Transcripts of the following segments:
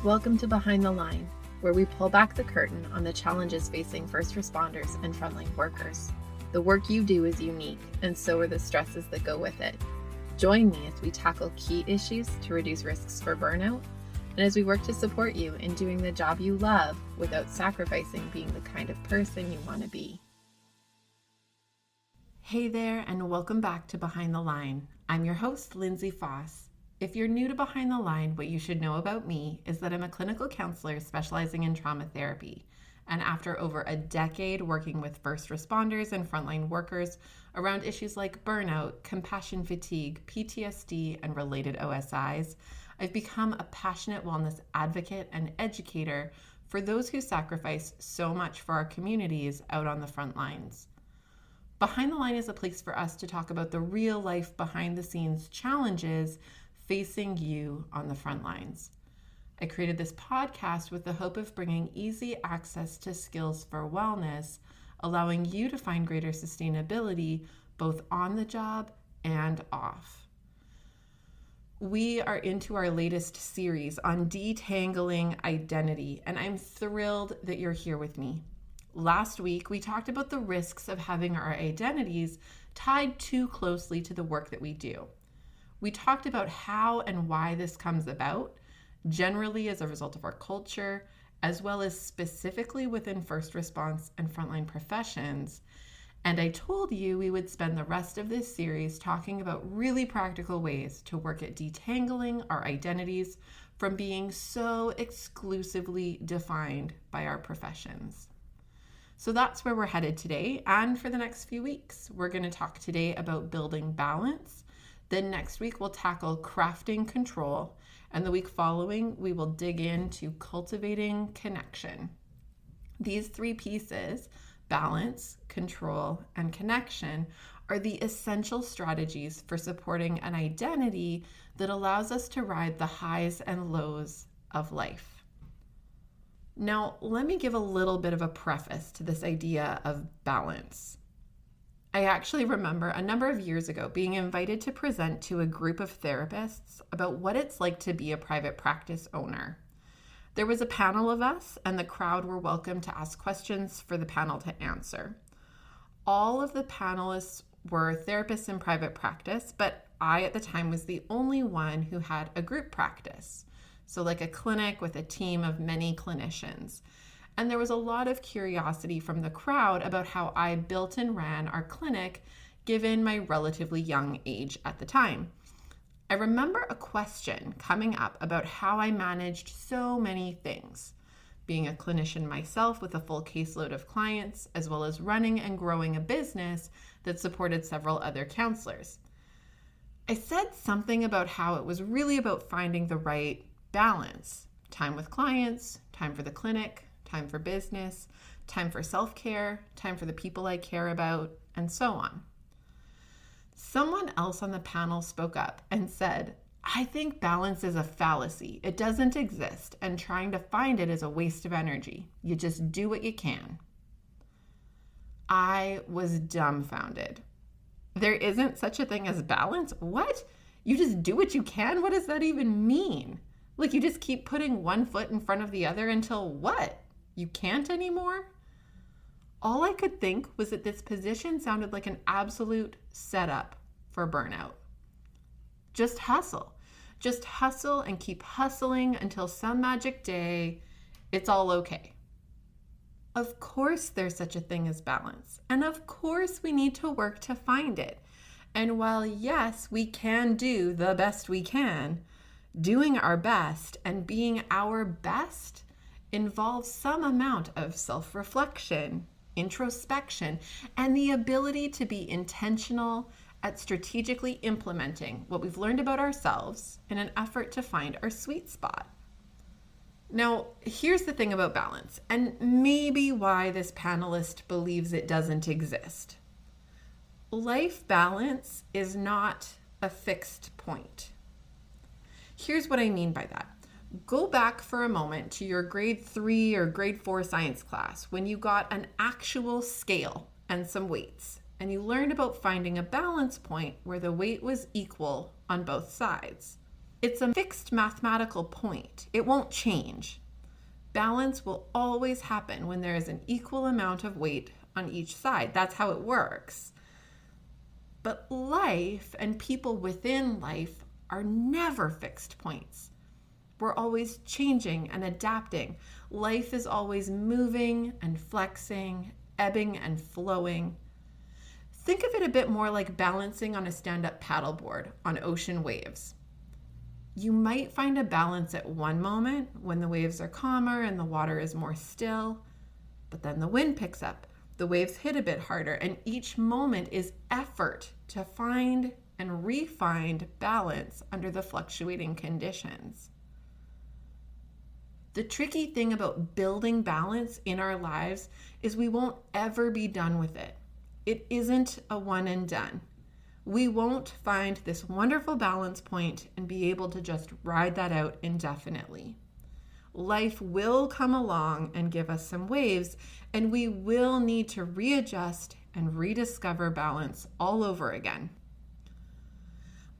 Welcome to Behind the Line, where we pull back the curtain on the challenges facing first responders and frontline workers. The work you do is unique, and so are the stresses that go with it. Join me as we tackle key issues to reduce risks for burnout, and as we work to support you in doing the job you love without sacrificing being the kind of person you want to be. Hey there, and welcome back to Behind the Line. I'm your host, Lindsay Faas. If you're new to Behind the Line, what you should know about me is that I'm a clinical counselor specializing in trauma therapy. And after over a decade working with first responders and frontline workers around issues like burnout, compassion fatigue, PTSD, and related OSIs, I've become a passionate wellness advocate and educator for those who sacrifice so much for our communities out on the front lines. Behind the Line is a place for us to talk about the real life behind the scenes challenges facing you on the front lines. I created this podcast with the hope of bringing easy access to skills for wellness, allowing you to find greater sustainability both on the job and off. We are into our latest series on detangling identity, and I'm thrilled that you're here with me. Last week, we talked about the risks of having our identities tied too closely to the work that we do. We talked about how and why this comes about, generally as a result of our culture, as well as specifically within first response and frontline professions. And I told you we would spend the rest of this series talking about really practical ways to work at detangling our identities from being so exclusively defined by our professions. So that's where we're headed today. And for the next few weeks, we're going to talk today about building balance. Then next week, we'll tackle crafting control. And the week following, we will dig into cultivating connection. These three pieces, balance, control, and connection, are the essential strategies for supporting an identity that allows us to ride the highs and lows of life. Now, let me give a little bit of a preface to this idea of balance. I actually remember a number of years ago being invited to present to a group of therapists about what it's like to be a private practice owner. There was a panel of us, and the crowd were welcome to ask questions for the panel to answer. All of the panelists were therapists in private practice, but I at the time was the only one who had a group practice. So like a clinic with a team of many clinicians. And there was a lot of curiosity from the crowd about how I built and ran our clinic, given my relatively young age at the time. I remember a question coming up about how I managed so many things, being a clinician myself with a full caseload of clients, as well as running and growing a business that supported several other counselors. I said something about how it was really about finding the right balance, time with clients, time for the clinic, time for business, time for self-care, time for the people I care about, and so on. Someone else on the panel spoke up and said, "I think balance is a fallacy. It doesn't exist, and trying to find it is a waste of energy. You just do what you can." I was dumbfounded. There isn't such a thing as balance? What? You just do what you can? What does that even mean? Like you just keep putting one foot in front of the other until what? You can't anymore? All I could think was that this position sounded like an absolute setup for burnout. Just hustle. Just hustle and keep hustling until some magic day, it's all okay. Of course there's such a thing as balance. And of course we need to work to find it. And while yes, we can do the best we can, doing our best and being our best involves some amount of self-reflection, introspection, and the ability to be intentional at strategically implementing what we've learned about ourselves in an effort to find our sweet spot. Now, here's the thing about balance, and maybe why this panelist believes it doesn't exist. Life balance is not a fixed point. Here's what I mean by that. Go back for a moment to your grade 3 or grade 4 science class when you got an actual scale and some weights, and you learned about finding a balance point where the weight was equal on both sides. It's a fixed mathematical point. It won't change. Balance will always happen when there is an equal amount of weight on each side. That's how it works. But life and people within life are never fixed points. We're always changing and adapting. Life is always moving and flexing, ebbing and flowing. Think of it a bit more like balancing on a stand-up paddleboard on ocean waves. You might find a balance at one moment when the waves are calmer and the water is more still, but then the wind picks up, the waves hit a bit harder, and each moment is effort to find and re-find balance under the fluctuating conditions. The tricky thing about building balance in our lives is we won't ever be done with it. It isn't a one and done. We won't find this wonderful balance point and be able to just ride that out indefinitely. Life will come along and give us some waves, and we will need to readjust and rediscover balance all over again.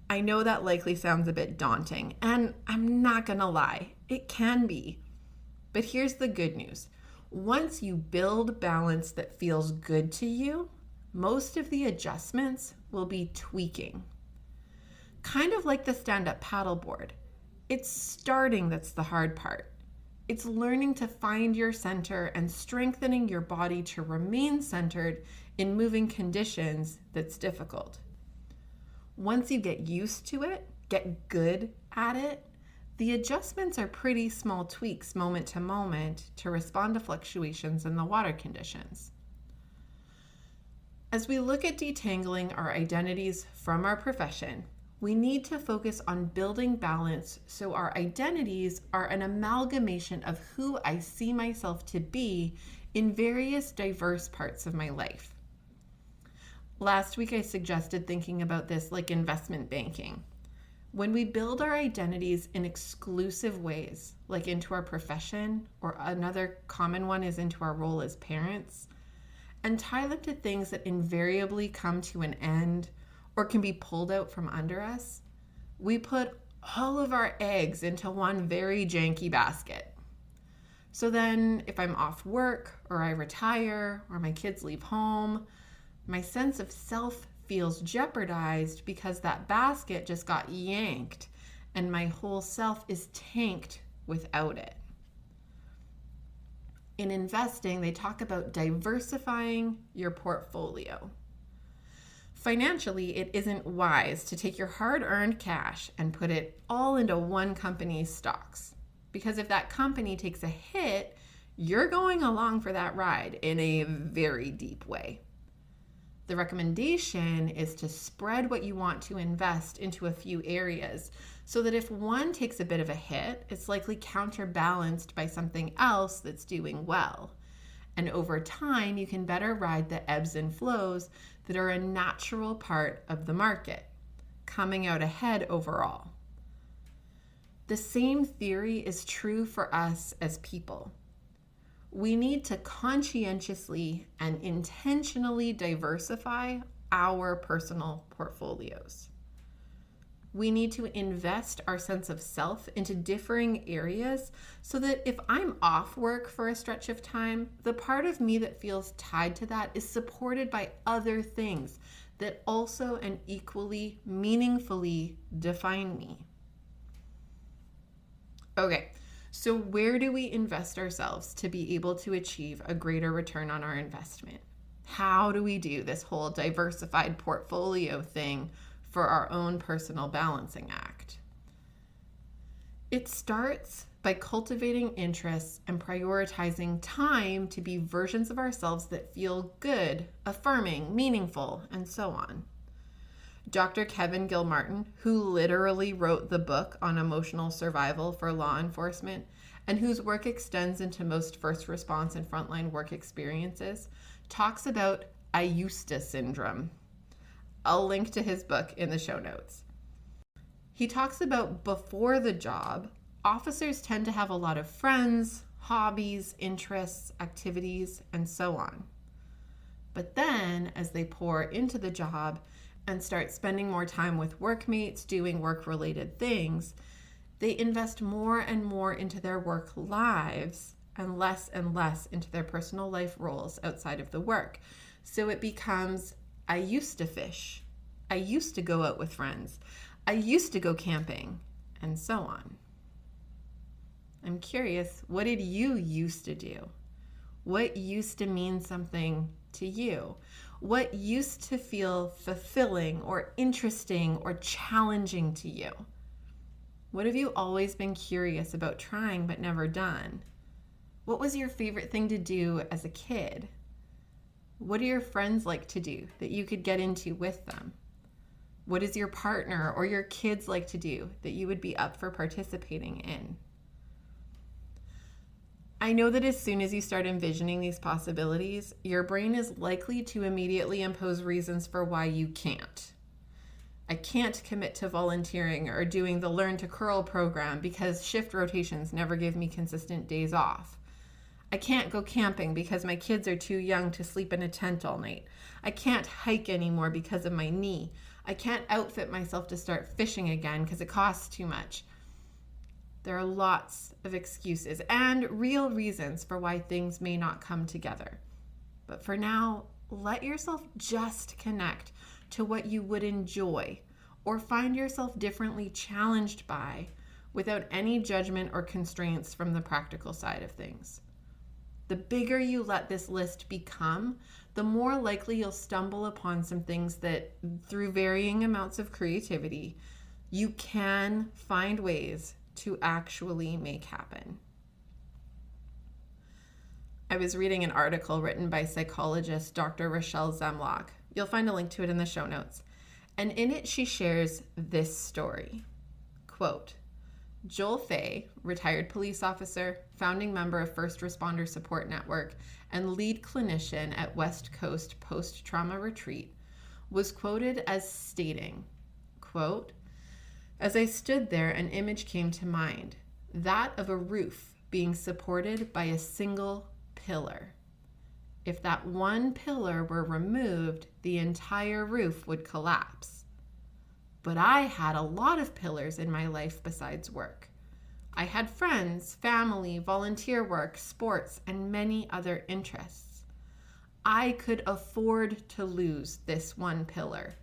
I know that likely sounds a bit daunting, and I'm not gonna lie, it can be. But here's the good news. Once you build balance that feels good to you, most of the adjustments will be tweaking. Kind of like the stand-up paddleboard. It's starting that's the hard part. It's learning to find your center and strengthening your body to remain centered in moving conditions that's difficult. Once you get used to it, get good at it, the adjustments are pretty small tweaks moment to moment to respond to fluctuations in the water conditions. As we look at detangling our identities from our profession, we need to focus on building balance so our identities are an amalgamation of who I see myself to be in various diverse parts of my life. Last week, I suggested thinking about this like investment banking. When we build our identities in exclusive ways, like into our profession, or another common one is into our role as parents, and tie them to things that invariably come to an end or can be pulled out from under us, we put all of our eggs into one very janky basket. So then if I'm off work or I retire or my kids leave home, my sense of self feels jeopardized because that basket just got yanked and my whole self is tanked without it. In investing, they talk about diversifying your portfolio. Financially, it isn't wise to take your hard-earned cash and put it all into one company's stocks, because if that company takes a hit, you're going along for that ride in a very deep way. The recommendation is to spread what you want to invest into a few areas so that if one takes a bit of a hit, it's likely counterbalanced by something else that's doing well. And over time, you can better ride the ebbs and flows that are a natural part of the market, coming out ahead overall. The same theory is true for us as people. We need to conscientiously and intentionally diversify our personal portfolios. We need to invest our sense of self into differing areas so that if I'm off work for a stretch of time, the part of me that feels tied to that is supported by other things that also and equally meaningfully define me. Okay. So where do we invest ourselves to be able to achieve a greater return on our investment? How do we do this whole diversified portfolio thing for our own personal balancing act? It starts by cultivating interests and prioritizing time to be versions of ourselves that feel good, affirming, meaningful, and so on. Dr. Kevin Gilmartin, who literally wrote the book on emotional survival for law enforcement and whose work extends into most first response and frontline work experiences, talks about Ayusta syndrome. I'll link to his book in the show notes. He talks about before the job, officers tend to have a lot of friends, hobbies, interests, activities, and so on. But then as they pour into the job, and start spending more time with workmates, doing work-related things, They invest more and more into their work lives and less into their personal life roles outside of the work. So it becomes, I used to fish. I used to go out with friends. I used to go camping, and so on. I'm curious, what did you used to do? What used to mean something to you? What used to feel fulfilling or interesting or challenging to you? What have you always been curious about trying but never done? What was your favorite thing to do as a kid? What do your friends like to do that you could get into with them? What does your partner or your kids like to do that you would be up for participating in? I know that as soon as you start envisioning these possibilities, your brain is likely to immediately impose reasons for why you can't. I can't commit to volunteering or doing the Learn to Curl program because shift rotations never give me consistent days off. I can't go camping because my kids are too young to sleep in a tent all night. I can't hike anymore because of my knee. I can't outfit myself to start fishing again because it costs too much. There are lots of excuses and real reasons for why things may not come together. But for now, let yourself just connect to what you would enjoy or find yourself differently challenged by without any judgment or constraints from the practical side of things. The bigger you let this list become, the more likely you'll stumble upon some things that, through varying amounts of creativity, you can find ways to actually make happen. I was reading an article written by psychologist Dr. Rochelle Zemlock. You'll find a link to it in the show notes. And in it, she shares this story. Quote, Joel Fay, retired police officer, founding member of First Responder Support Network, and lead clinician at West Coast Post-Trauma Retreat, was quoted as stating, quote, as I stood there, an image came to mind, that of a roof being supported by a single pillar. If that one pillar were removed, the entire roof would collapse. But I had a lot of pillars in my life besides work. I had friends, family, volunteer work, sports, and many other interests. I could afford to lose this one pillar.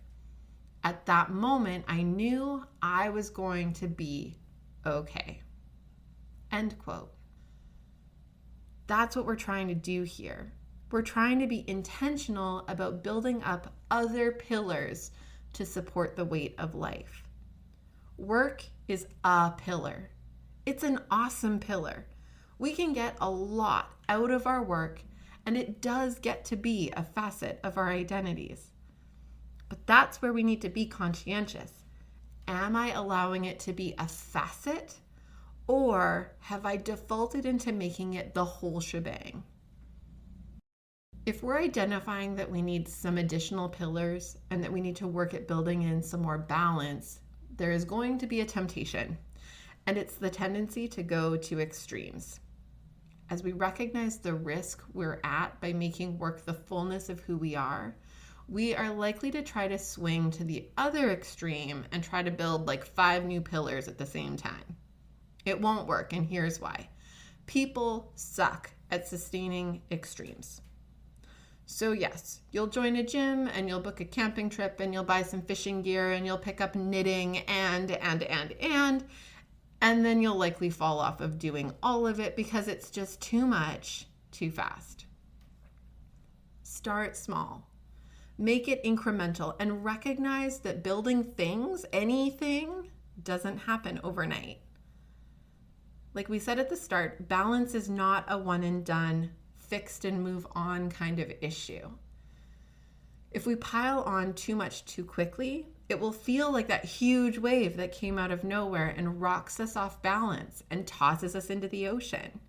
At that moment, I knew I was going to be okay. End quote. That's what we're trying to do here. We're trying to be intentional about building up other pillars to support the weight of life. Work is a pillar. It's an awesome pillar. We can get a lot out of our work, and it does get to be a facet of our identities. But that's where we need to be conscientious. Am I allowing it to be a facet, or have I defaulted into making it the whole shebang? If we're identifying that we need some additional pillars and that we need to work at building in some more balance, there is going to be a temptation, and it's the tendency to go to extremes. As we recognize the risk we're at by making work the fullness of who we are likely to try to swing to the other extreme and try to build like 5 new pillars at the same time. It won't work, and here's why. People suck at sustaining extremes. So yes, you'll join a gym and you'll book a camping trip and you'll buy some fishing gear and you'll pick up knitting and then you'll likely fall off of doing all of it because it's just too much, too fast. Start small. Make it incremental and recognize that building things, anything, doesn't happen overnight. Like we said at the start, balance is not a one and done, fixed and move on kind of issue. If we pile on too much too quickly, it will feel like that huge wave that came out of nowhere and rocks us off balance and tosses us into the ocean.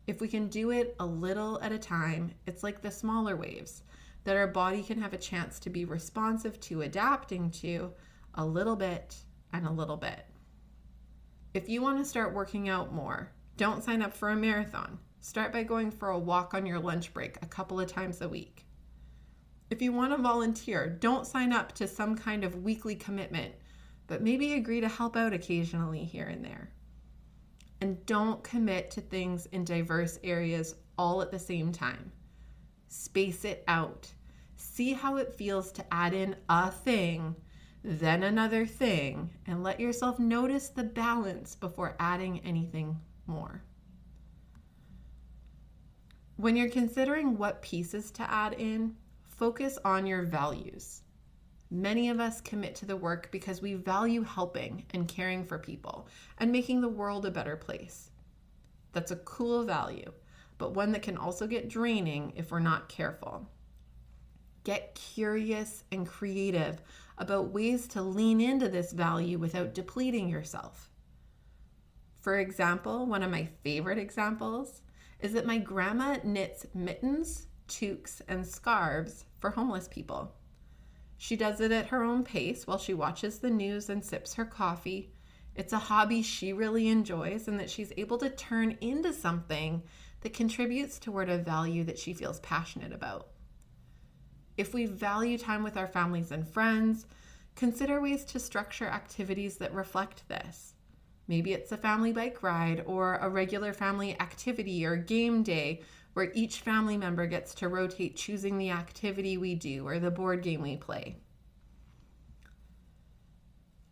If we can do it a little at a time, it's like the smaller waves that our body can have a chance to be responsive to, adapting to a little bit and a little bit. If you want to start working out more, don't sign up for a marathon. Start by going for a walk on your lunch break a couple of times a week. If you want to volunteer, don't sign up to some kind of weekly commitment. but maybe agree to help out occasionally here and there. And don't commit to things in diverse areas all at the same time. Space it out. See how it feels to add in a thing, then another thing, and let yourself notice the balance before adding anything more. When you're considering what pieces to add in, focus on your values. Many of us commit to the work because we value helping and caring for people and making the world a better place. That's a cool value, but one that can also get draining if we're not careful. Get curious and creative about ways to lean into this value without depleting yourself. For example, one of my favorite examples is that my grandma knits mittens, toques, and scarves for homeless people. She does it at her own pace while she watches the news and sips her coffee. It's a hobby she really enjoys and that she's able to turn into something that contributes toward a value that she feels passionate about. If we value time with our families and friends, consider ways to structure activities that reflect this. Maybe it's a family bike ride or a regular family activity or game day where each family member gets to rotate choosing the activity we do or the board game we play.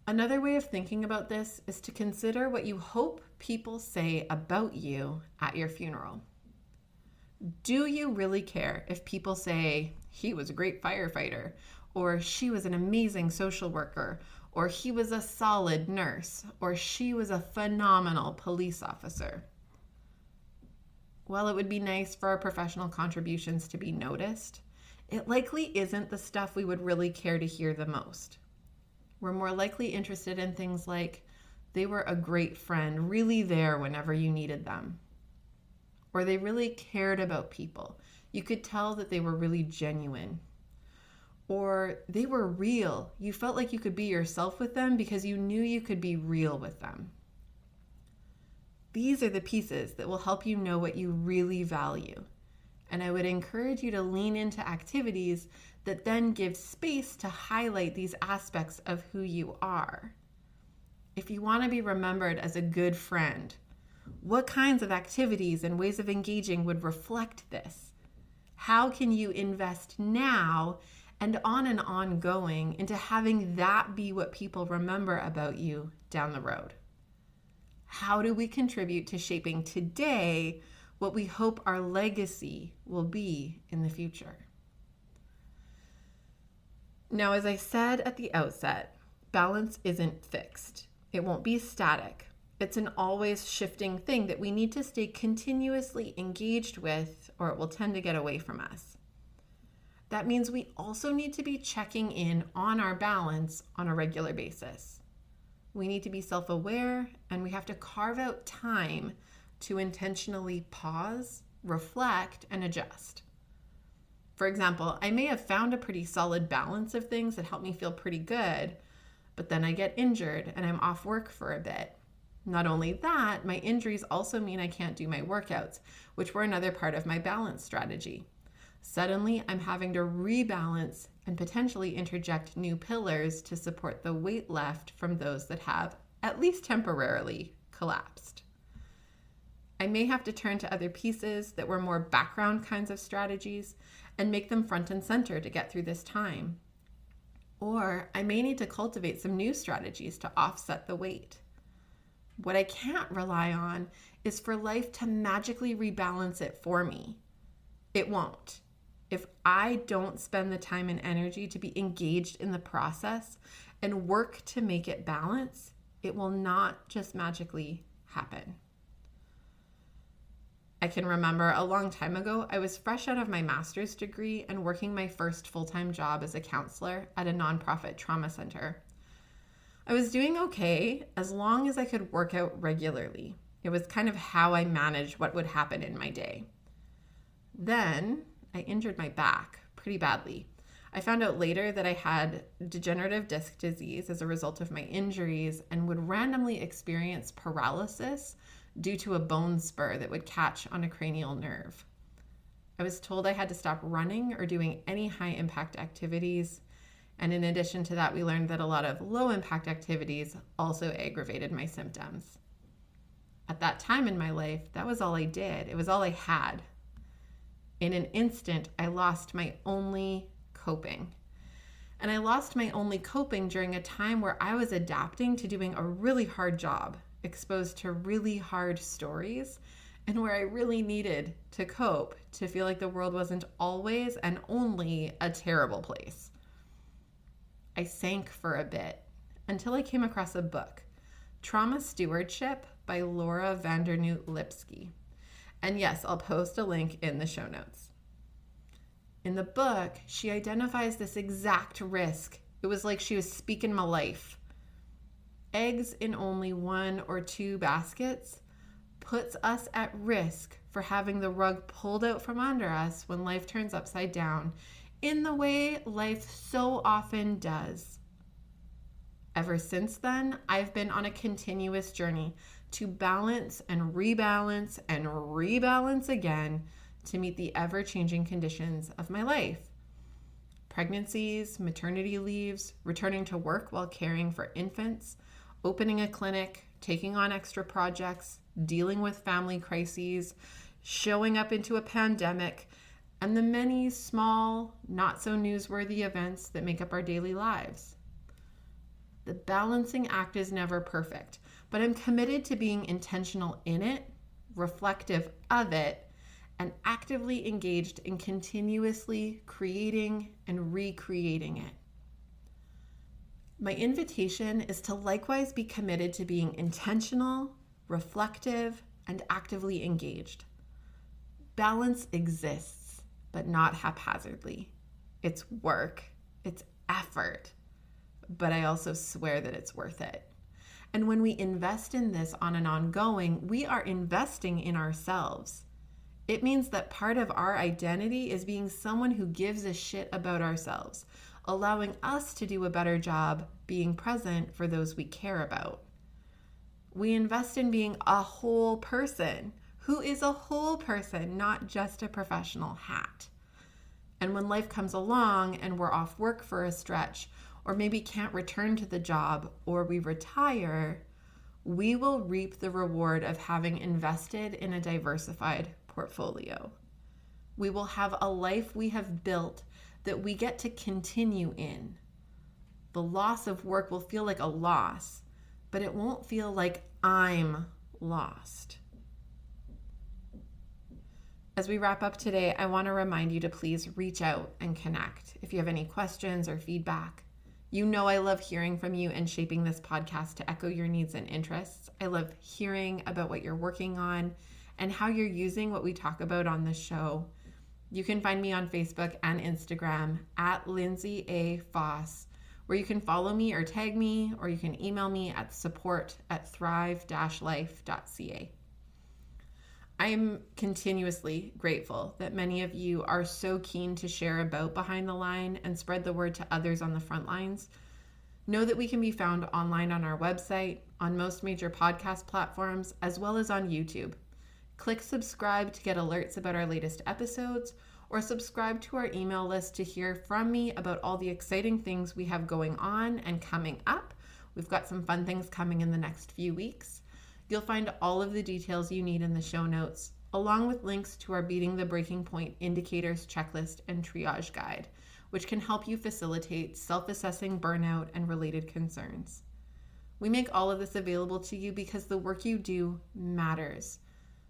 Another way of thinking about this is to consider what you hope people say about you at your funeral. Do you really care if people say, he was a great firefighter, or she was an amazing social worker, or he was a solid nurse, or she was a phenomenal police officer? While it would be nice for our professional contributions to be noticed, it likely isn't the stuff we would really care to hear the most. We're more likely interested in things like, they were a great friend, really there whenever you needed them. Or they really cared about people. You could tell that they were really genuine. Or they were real. You felt like you could be yourself with them because you knew you could be real with them. These are the pieces that will help you know what you really value. And I would encourage you to lean into activities that then give space to highlight these aspects of who you are. If you want to be remembered as a good friend, what kinds of activities and ways of engaging would reflect this? How can you invest now and on and ongoing into having that be what people remember about you down the road? How do we contribute to shaping today what we hope our legacy will be in the future? Now, as I said at the outset, balance isn't fixed. It won't be static. It's an always shifting thing that we need to stay continuously engaged with, or it will tend to get away from us. That means we also need to be checking in on our balance on a regular basis. We need to be self-aware, and we have to carve out time to intentionally pause, reflect, and adjust. For example, I may have found a pretty solid balance of things that help me feel pretty good, but then I get injured and I'm off work for a bit. Not only that, my injuries also mean I can't do my workouts, which were another part of my balance strategy. Suddenly, I'm having to rebalance and potentially interject new pillars to support the weight left from those that have, at least temporarily, collapsed. I may have to turn to other pieces that were more background kinds of strategies and make them front and center to get through this time. Or I may need to cultivate some new strategies to offset the weight. What I can't rely on is for life to magically rebalance it for me. It won't. If I don't spend the time and energy to be engaged in the process and work to make it balance, it will not just magically happen. I can remember a long time ago, I was fresh out of my master's degree and working my first full-time job as a counselor at a nonprofit trauma center. I was doing okay as long as I could work out regularly. It was kind of how I managed what would happen in my day. Then I injured my back pretty badly. I found out later that I had degenerative disc disease as a result of my injuries and would randomly experience paralysis due to a bone spur that would catch on a cranial nerve. I was told I had to stop running or doing any high impact activities, And in addition to that, we learned that a lot of low impact activities also aggravated my symptoms. At that time in my life, that was all I did. It was all I had. In an instant, I lost my only coping. And I lost my only coping during a time where I was adapting to doing a really hard job, exposed to really hard stories, and where I really needed to cope to feel like the world wasn't always and only a terrible place. I sank for a bit until I came across a book, Trauma Stewardship by Laura Vandernoot-Lipsky. And yes, I'll post a link in the show notes. In the book, she identifies this exact risk. It was like she was speaking my life. Eggs in only 1 or 2 baskets puts us at risk for having the rug pulled out from under us when life turns upside down in the way life so often does. Ever since then, I've been on a continuous journey to balance and rebalance again to meet the ever-changing conditions of my life. Pregnancies, maternity leaves, returning to work while caring for infants, opening a clinic, taking on extra projects, dealing with family crises, showing up into a pandemic, and the many small, not so newsworthy events that make up our daily lives. The balancing act is never perfect, but I'm committed to being intentional in it, reflective of it, and actively engaged in continuously creating and recreating it. My invitation is to likewise be committed to being intentional, reflective, and actively engaged. Balance exists, but not haphazardly. It's work, it's effort, but I also swear that it's worth it. And when we invest in this on an ongoing, we are investing in ourselves. It means that part of our identity is being someone who gives a shit about ourselves, allowing us to do a better job being present for those we care about. We invest in being a whole person who is a whole person, not just a professional hat. And when life comes along and we're off work for a stretch, or maybe can't return to the job, or we retire, we will reap the reward of having invested in a diversified portfolio. We will have a life we have built that we get to continue in. The loss of work will feel like a loss, but it won't feel like I'm lost. As we wrap up today, I want to remind you to please reach out and connect if you have any questions or feedback. You know I love hearing from you and shaping this podcast to echo your needs and interests. I love hearing about what you're working on and how you're using what we talk about on the show. You can find me on Facebook and Instagram at Lindsay A. Faas, where you can follow me or tag me, or you can email me at support@thrive-life.ca. I am continuously grateful that many of you are so keen to share about Behind the Line and spread the word to others on the front lines. Know that we can be found online on our website, on most major podcast platforms, as well as on YouTube. Click subscribe to get alerts about our latest episodes, or subscribe to our email list to hear from me about all the exciting things we have going on and coming up. We've got some fun things coming in the next few weeks. You'll find all of the details you need in the show notes, along with links to our Beating the Breaking Point indicators checklist and triage guide, which can help you facilitate self-assessing burnout and related concerns. We make all of this available to you because the work you do matters.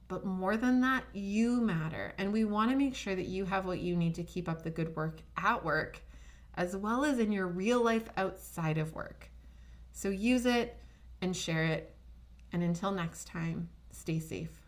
But more than that, you matter, and we want to make sure that you have what you need to keep up the good work at work, as well as in your real life outside of work. So use it and share it. And until next time, stay safe.